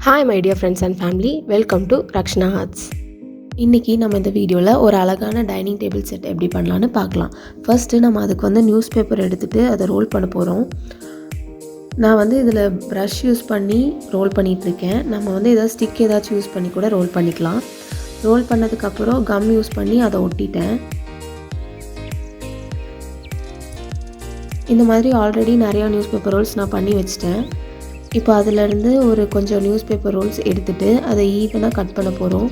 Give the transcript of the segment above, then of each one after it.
Hi my dear friends and family, welcome to Rakshana arts. இன்றைக்கி நம்ம இந்த வீடியோவில் ஒரு அழகான டைனிங் டேபிள் செட் எப்படி பண்ணலான்னு பார்க்கலாம். ஃபர்ஸ்ட்டு நம்ம அதுக்கு நியூஸ் பேப்பர் எடுத்துகிட்டு அதை ரோல் பண்ண போகிறோம். நான் இதில் ப்ரஷ் யூஸ் பண்ணி ரோல் பண்ணிகிட்ருக்கேன். நம்ம ஏதாவது ஸ்டிக் ஏதாச்சும் யூஸ் பண்ணி கூட ரோல் பண்ணிக்கலாம். ரோல் பண்ணதுக்கப்புறம் கம் யூஸ் பண்ணி அதை ஒட்டிட்டேன். இந்த மாதிரி ஆல்ரெடி நிறையா நியூஸ் பேப்பர் ரோல்ஸ் நான் பண்ணி வச்சிட்டேன். இப்போ அதிலேருந்து ஒரு கொஞ்சம் நியூஸ் பேப்பர் ரோல்ஸ் எடுத்துகிட்டு அதை ஈவனாக கட் பண்ண போகிறோம்.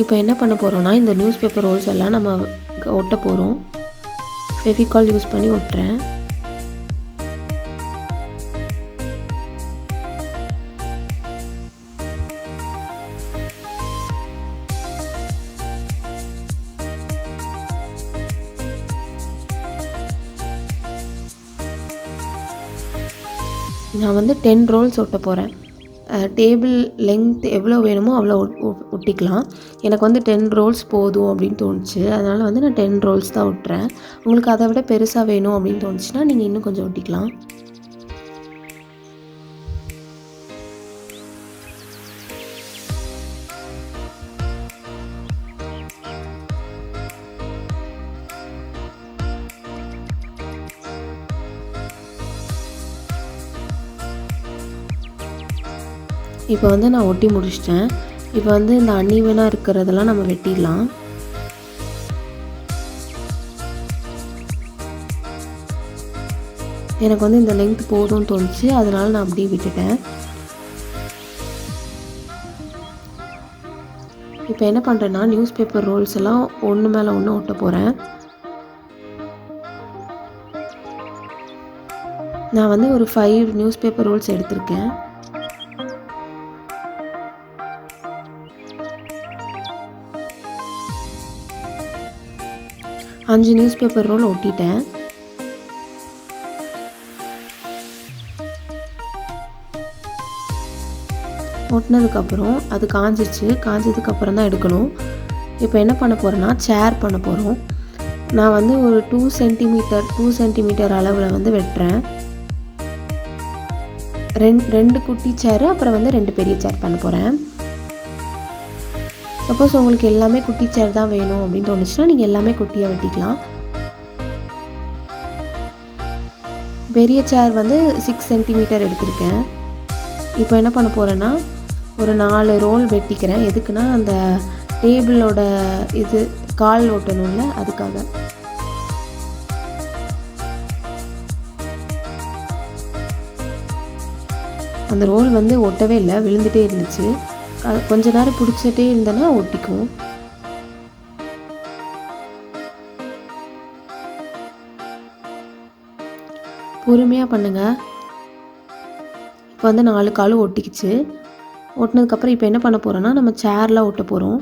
இப்போ என்ன பண்ண போகிறோன்னா, இந்த நியூஸ் பேப்பர் ரோல்ஸ் எல்லாம் நம்ம ஒட்ட போகிறோம். ஃபெவிகால் யூஸ் பண்ணி ஒட்டுறேன். நான் 10 ரோல்ஸ் ஒட்ட போகிறேன். டேபிள் லென்த் எவ்வளோ வேணுமோ அவ்வளோ ஒட்டிக்கலாம். எனக்கு 10 ரோல்ஸ் போதும் அப்படின்னு தோணுச்சு. அதனால் நான் 10 ரோல்ஸ் தான் ஒட்டுறேன். உங்களுக்கு அதை விட பெருசாக வேணும் அப்படின்னு தோணுச்சுன்னா நீங்கள் இன்னும் கொஞ்சம் ஒட்டிக்கலாம். இப்போ நான் ஒட்டி முடிச்சிட்டேன். இப்போ இந்த அன்ஈவனாக இருக்கிறதெல்லாம் நம்ம வெட்டிடலாம். எனக்கு இந்த லென்த் போதும்னு தோணுச்சு, அதனால நான் அப்படியே விட்டுட்டேன். இப்போ என்ன பண்ணுறேன்னா, நியூஸ் பேப்பர் ரோல்ஸ் எல்லாம் ஒன்று மேலே ஒன்று ஒட்ட போகிறேன். நான் ஒரு 5 நியூஸ் பேப்பர் ரோல்ஸ் எடுத்திருக்கேன். அஞ்சு நியூஸ் பேப்பர் ரோல் ஒட்டிட்டேன். ஒட்டினதுக்கப்புறம் அது காஞ்சிச்சு. காஞ்சதுக்கப்புறம் தான் எடுக்கணும். இப்போ என்ன பண்ண போகிறேன்னா, சேர் பண்ண போகிறோம். நான் ஒரு 2 சென்டிமீட்டர் அளவில் வெட்டுறேன். ரெண்டு குட்டி சேரு, அப்புறம் 2 பெரிய சேர் பண்ண போகிறேன். சப்போஸ் உங்களுக்கு எல்லாமே குட்டி சேர் தான் வேணும் அப்படின்னு தோணுச்சுன்னா நீங்கள் எல்லாமே குட்டியாக வெட்டிக்கலாம். பெரிய சேர் 6 சென்டிமீட்டர் எடுத்திருக்கேன். இப்போ என்ன பண்ண போகிறேன்னா, ஒரு 4 ரோல் வெட்டிக்கிறேன். எதுக்குன்னா, அந்த டேபிளோட கால் ஓட்டணும்ல, அதுக்காக. அந்த ரோல் ஒட்டவே இல்லை, விழுந்துகிட்டே இருந்துச்சு. கொஞ்ச நேரம் பிடிச்சிட்டே இருந்தேன்னா ஒட்டிக்கும். பொறுமையாக பண்ணுங்கள். இப்போ 4 காலும் ஒட்டிக்கிச்சு. ஒட்டினதுக்கப்புறம் இப்போ என்ன பண்ண போகிறோன்னா, நம்ம சேர்லாம் ஒட்ட போகிறோம்.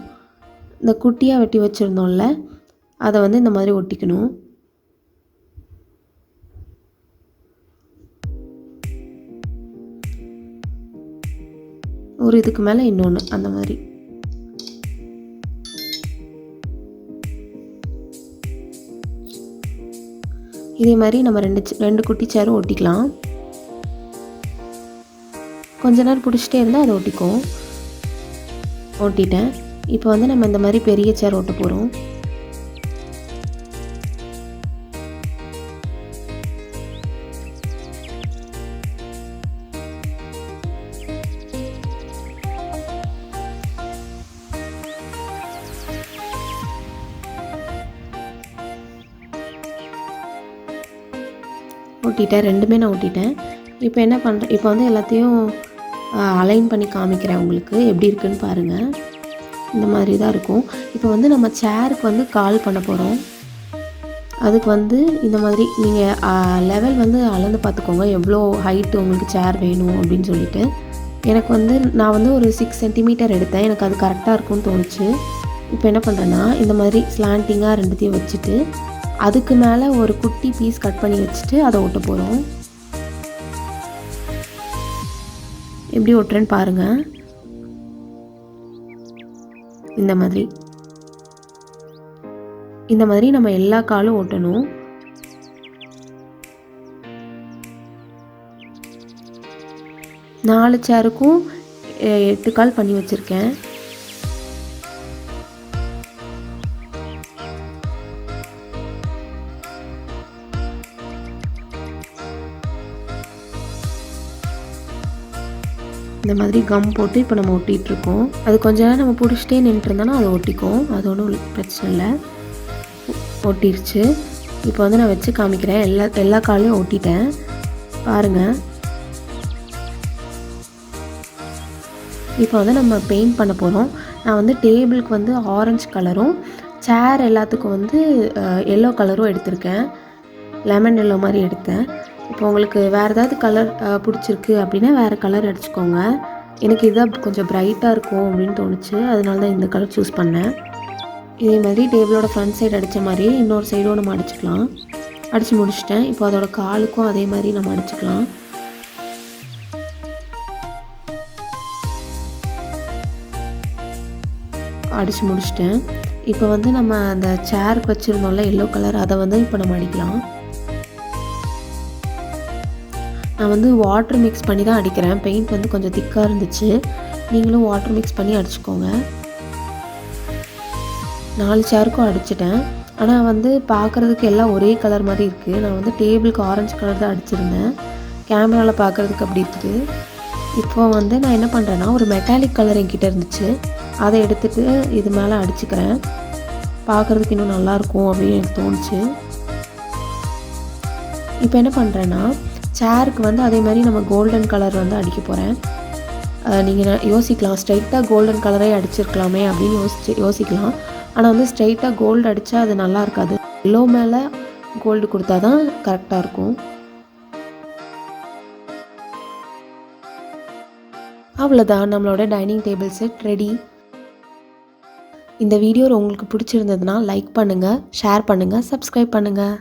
இந்த குட்டியாக வெட்டி வச்சுருந்தோம்ல, அதை இந்த மாதிரி ஒட்டிக்கணும். ஒரு இதுக்கு மேலே இன்னொன்று, அந்த மாதிரி. இதே மாதிரி நம்ம ரெண்டு குட்டி சேரும் ஒட்டிக்கலாம். கொஞ்ச நேரம் பிடிச்சிட்டே இருந்தால் அதை ஒட்டிக்கும். ஒட்டிட்டேன். இப்போ நம்ம இந்த மாதிரி பெரிய சேர் ஒட்ட போகிறோம். ஒட்டிட்டேன். ரெண்டுமே நான் ஒட்டிட்டேன். இப்போ என்ன பண்ணுறேன், இப்போ எல்லாத்தையும் அலைன் பண்ணி காமிக்கிறேன் உங்களுக்கு, எப்படி இருக்குன்னு பாருங்கள். இந்த மாதிரி தான் இருக்கும். இப்போ நம்ம சேருக்கு கால் பண்ண போகிறோம். அதுக்கு இந்த மாதிரி நீங்கள் லெவல் அளந்து பார்த்துக்கோங்க, எவ்வளோ ஹைட்டு உங்களுக்கு சேர் வேணும் அப்படின்னு சொல்லிட்டு. எனக்கு நான் ஒரு 6 சென்டிமீட்டர் எடுத்தேன். எனக்கு அது கரெக்டாக இருக்கும்னு தோணுச்சு. இப்போ என்ன பண்ணுறேன்னா, இந்த மாதிரி ஸ்லாண்டிங்காக ரெண்டுத்தையும் வச்சுட்டு அதுக்கு மேலே ஒரு குட்டி பீஸ் கட் பண்ணி வச்சுட்டு அதை ஒட்ட போகிறோம். எப்படி ஒட்டுறேன்னு பாருங்கள். இந்த மாதிரி நம்ம எல்லா காலும் ஒட்டணும். நாலு சேருக்கும் 8 கால் பண்ணி வச்சுருக்கேன். இந்த மாதிரி கம் போட்டு இப்போ நம்ம ஒட்டிகிட்ருக்கோம். அது கொஞ்ச நேரம் நம்ம பிடிச்சிட்டே நின்றுருந்தோன்னா அது ஒட்டிக்கும். அது ஒன்றும் பிரச்சனை இல்லை. ஒட்டிருச்சு. இப்போ வந்து நான் வச்சு காமிக்கிறேன். எல்லா காலையும் ஒட்டிட்டேன் பாருங்கள். இப்போ வந்து நம்ம பெயிண்ட் பண்ண போகிறோம். நான் வந்து டேபிளுக்கு வந்து ஆரஞ்சு கலரும், சேர் எல்லாத்துக்கும் வந்து எல்லோ கலரும் எடுத்திருக்கேன். லெமன் எல்லோ மாதிரி எடுத்தேன். இப்போ உங்களுக்கு வேறு ஏதாவது கலர் பிடிச்சிருக்கு அப்படின்னா வேறு கலர் அடிச்சுக்கோங்க. எனக்கு இதாக கொஞ்சம் ப்ரைட்டாக இருக்கும் அப்படின்னு தோணுச்சு. அதனால தான் இந்த கலர் சூஸ் பண்ணேன். இதே மாதிரி டேபிளோட ஃப்ரண்ட் சைடு அடித்த மாதிரி இன்னொரு சைடும் நம்ம அடிச்சுக்கலாம். அடித்து முடிச்சிட்டேன். இப்போ அதோட காலுக்கும் அதே மாதிரி நம்ம அடிச்சுக்கலாம். அடித்து முடிச்சிட்டேன். இப்போ வந்து நம்ம அந்த சேருக்கு வச்சுருந்தோம்ல எல்லோ கலர், அதை வந்து இப்போ நம்ம அடிக்கலாம். நான் வந்து வாட்டர் மிக்ஸ் பண்ணி தான் அடிக்கிறேன். பெயிண்ட் வந்து கொஞ்சம் திக்காக இருந்துச்சு. நீங்களும் வாட்டர் மிக்ஸ் பண்ணி அடிச்சுக்கோங்க. 4 சேருக்கும் அடிச்சிட்டேன். ஆனால் வந்து பார்க்குறதுக்கு எல்லாம் ஒரே கலர் மாதிரி இருக்குது. நான் வந்து டேபிளுக்கு ஆரஞ்சு கலர் தான் அடிச்சிருந்தேன். கேமராவில் பார்க்குறதுக்கு அப்படி இருக்குது. இப்போ வந்து நான் என்ன பண்ணுறேன்னா, ஒரு மெட்டாலிக் கலர் என்கிட்ட இருந்துச்சு. அதை எடுத்துகிட்டு இது மேலே அடிச்சுக்கிறேன். பார்க்குறதுக்கு இன்னும் நல்லாயிருக்கும் அப்படின்னு எனக்கு தோணுச்சு. இப்போ என்ன பண்ணுறேன்னா, சேருக்கு வந்து அதே மாதிரி நம்ம கோல்டன் கலர் வந்து அடிக்க போகிறேன். நீங்கள் யோசிக்கலாம், ஸ்ட்ரைட்டாக கோல்டன் கலரே அடிச்சிருக்கலாமே அப்படின்னு யோசிக்கலாம். ஆனால் வந்து ஸ்ட்ரைட்டாக கோல்டு அடித்தா அது நல்லா இருக்காது. எல்லோ மேலே கோல்டு கொடுத்தா தான் கரெக்டாக இருக்கும். அவ்வளோதான், நம்மளோட டைனிங் டேபிள் செட் ரெடி. இந்த வீடியோ உங்களுக்கு பிடிச்சிருந்ததுன்னா லைக் பண்ணுங்கள், ஷேர் பண்ணுங்கள், சப்ஸ்கிரைப் பண்ணுங்கள்.